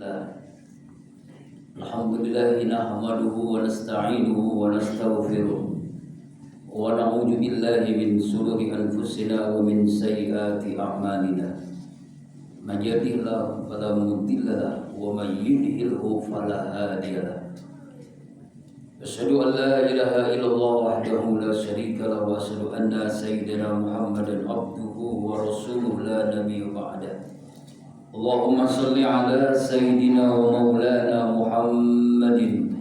Lah, alhamdulillah nahmaduhu wa nasta'inuhu wa nastaghfiruh wa na'udzu billahi min shururi anfusina wa min sayyiati a'malina. Man yahdihillahu fala mudilla lahu wa man yudlilhu fala hadiya lahu. Asyhadu an la ilaha illallah wahdahu la syarika lahu wa asyhadu anna sayyidina Muhammadan abduhu wa rasuluhu la nabiyya ba'dahu. Allahumma salli ala sayyidina wa maulana Muhammadin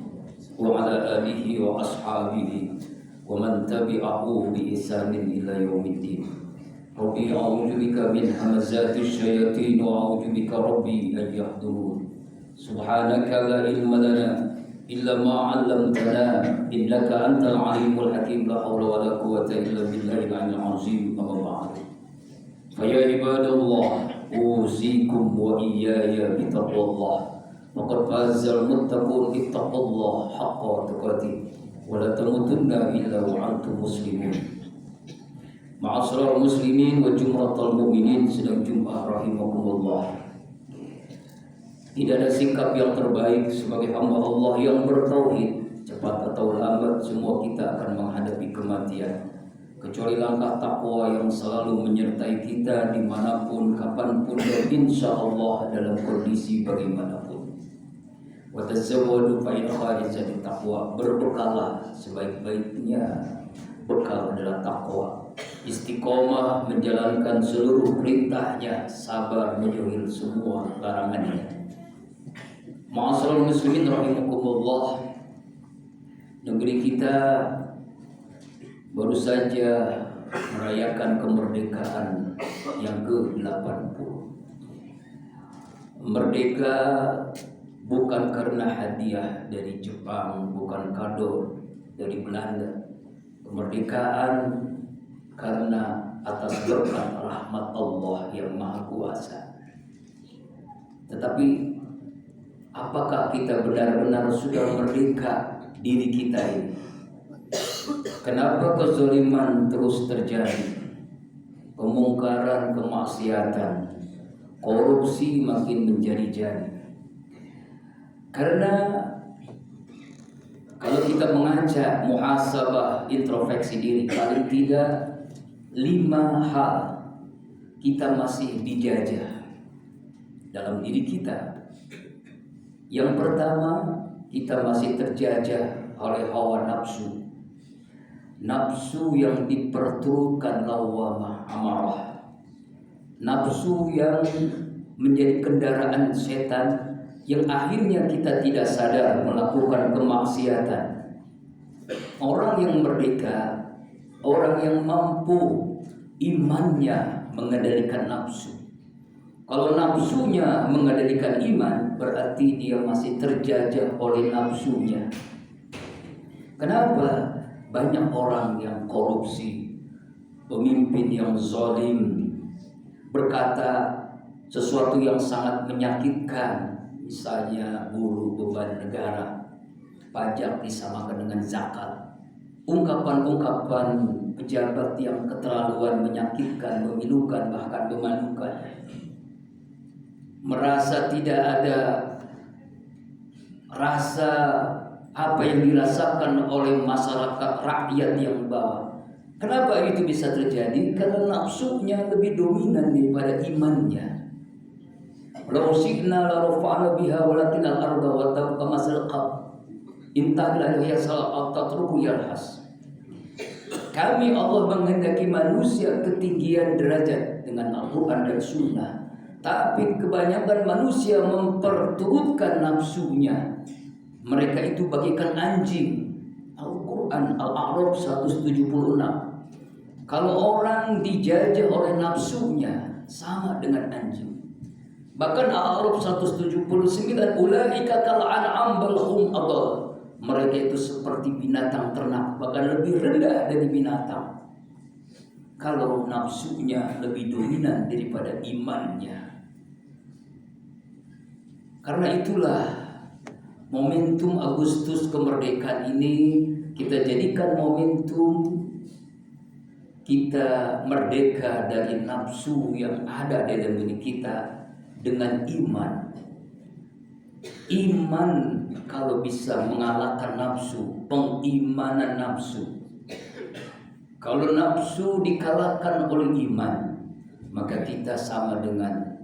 wa ala alihi wa ashabihi wa man tabi'ahu bi ihsanin ila yaumiddin. Rabbi a'udzu bika min hamazati syayatin wa a'udzu bika rabbi an yahdurun. Subhanaka la ilma lana illa ma 'allamtana innaka antal alimul hakim. La haula wa la quwwata illa billahil 'aliyyil 'azim. Amma ba'd. Fa ya ibadallah, usikum wa iyaya bitaqwallah. Faqad fazal muttaqun ittaqullah haqqa tuqatih wa la tamutunna illa wa antum muslimun. Ma'asyiral muslimin wa jumratal mu'minin, sedang Jumat rahimakumullah. Tidak ada sikap yang terbaik sebagai hamba Allah yang bertauhid. Cepat atau lambat semua kita akan menghadapi kematian, kecuali langkah takwa yang selalu menyertai kita dimanapun, kapanpun, dan insya Allah dalam kondisi bagaimanapun. Wa tazawwadu fa inna khairaz zadi taqwa. Berbekallah, sebaik-baiknya bekal adalah takwa. Istiqomah menjalankan seluruh perintahnya, sabar menjauhi semua larangannya. Ma'asyiral muslimin rahimakumullah, negeri kita baru saja merayakan kemerdekaan yang ke-80. Merdeka bukan karena hadiah dari Jepang, bukan kado dari Belanda. Kemerdekaan karena atas berkat rahmat Allah yang Maha Kuasa. Tetapi apakah kita benar-benar sudah merdeka diri kita ini? Kenapa kezaliman terus terjadi? Kemungkaran, kemaksiatan, korupsi makin menjadi-jadi. Karena kalau kita mengajak muhasabah, introspeksi diri, paling tidak 5 hal kita masih dijajah dalam diri kita. Yang pertama, kita masih terjajah oleh hawa nafsu. Nafsu yang diperturutkan lawamah amarah. Nafsu yang menjadi kendaraan setan yang akhirnya kita tidak sadar melakukan kemaksiatan. Orang yang merdeka, orang yang mampu imannya mengendalikan nafsu. Kalau nafsunya mengendalikan iman, berarti dia masih terjajah oleh nafsunya. Kenapa? Banyak orang yang korupsi, pemimpin yang zalim, berkata sesuatu yang sangat menyakitkan, misalnya buruh beban negara, pajak disamakan dengan zakat. Ungkapan-ungkapan pejabat yang keterlaluan, menyakitkan, memilukan, bahkan memalukan. Merasa tidak ada rasa apa yang dirasakan oleh masyarakat rakyat yang bawah. Kenapa itu bisa terjadi? Karena nafsunya lebih dominan daripada imannya. Law syi'na la rafa'na biha walakin al-arda wa tabqa masal qab. Intahla yasal tatruku yarhas. Kami Allah menghendaki manusia ketinggian derajat dengan Al-Quran dan Sunnah. Tapi kebanyakan manusia memperturutkan nafsunya. Mereka itu bagaikan anjing. Al-Quran Al-A'raf 176. Kalau orang dijajah oleh nafsunya, sama dengan anjing. Bahkan Al-A'raf 179, ulaika kal an'am bal hum adall. Mereka itu seperti binatang ternak, bahkan lebih rendah dari binatang. Kalau nafsunya lebih dominan daripada imannya. Karena itulah momentum Agustus kemerdekaan ini kita jadikan momentum kita merdeka dari nafsu yang ada dalam diri kita dengan iman. Iman kalau bisa mengalahkan nafsu, pengimanan nafsu. Kalau nafsu dikalahkan oleh iman, maka kita sama dengan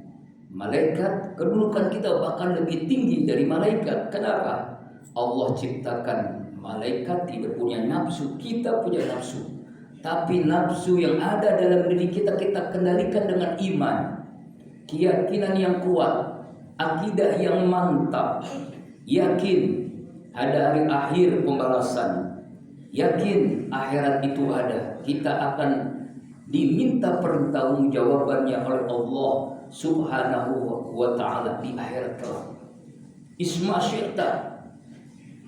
malaikat. Kedudukan kita bahkan lebih tinggi dari malaikat. Kenapa? Allah ciptakan malaikat tidak punya nafsu, kita punya nafsu. Tapi nafsu yang ada dalam diri kita, kita kendalikan dengan iman, keyakinan yang kuat, akidah yang mantap, yakin ada hari akhir pembalasan, yakin akhirat itu ada, kita akan diminta pertanggungjawabannya oleh Allah Subhanahu wa ta'ala di akhirat kelak. Isma syi'ta,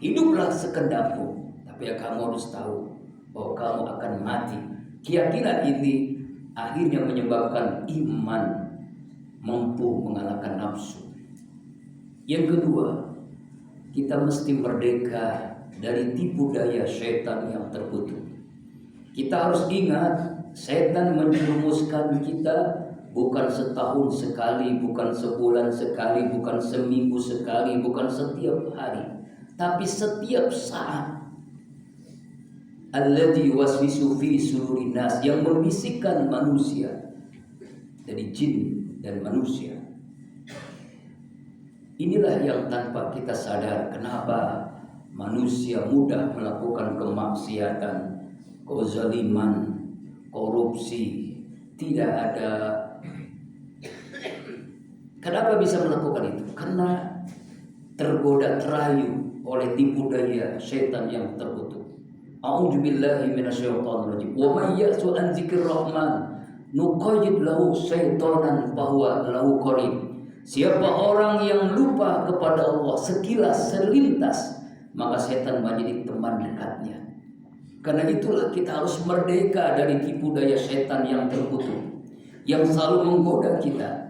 hiduplah sekendapmu, tapi ya kamu harus tahu bahwa kamu akan mati. Keyakinan ini akhirnya menyebabkan iman mampu mengalahkan nafsu. Yang kedua, kita mesti merdeka dari tipu daya setan yang terkutuk. Kita harus ingat, setan menjerumuskan kita bukan setahun sekali, bukan sebulan sekali, bukan seminggu sekali, bukan setiap hari, tapi setiap saat. Alladzi waswisu fi sudurin nas, yang membisikkan manusia, dari jin dan manusia. Inilah yang tanpa kita sadar kenapa manusia mudah melakukan kemaksiatan, kezaliman, korupsi. Tidak ada. Kenapa bisa melakukan itu? Karena tergoda, terayu oleh tipu daya setan yang terkutuk. A'udzubillahi minasyaitonirrajim. Wa may ya'su an dzikrir rahman nuqayyid lahu syaitanan fahuwa lahu qarin. Siapa orang yang lupa kepada Allah sekilas, selintas, maka setan menjadi teman dekatnya. Karena itulah kita harus merdeka dari tipu daya setan yang terkutuk, yang selalu menggoda kita.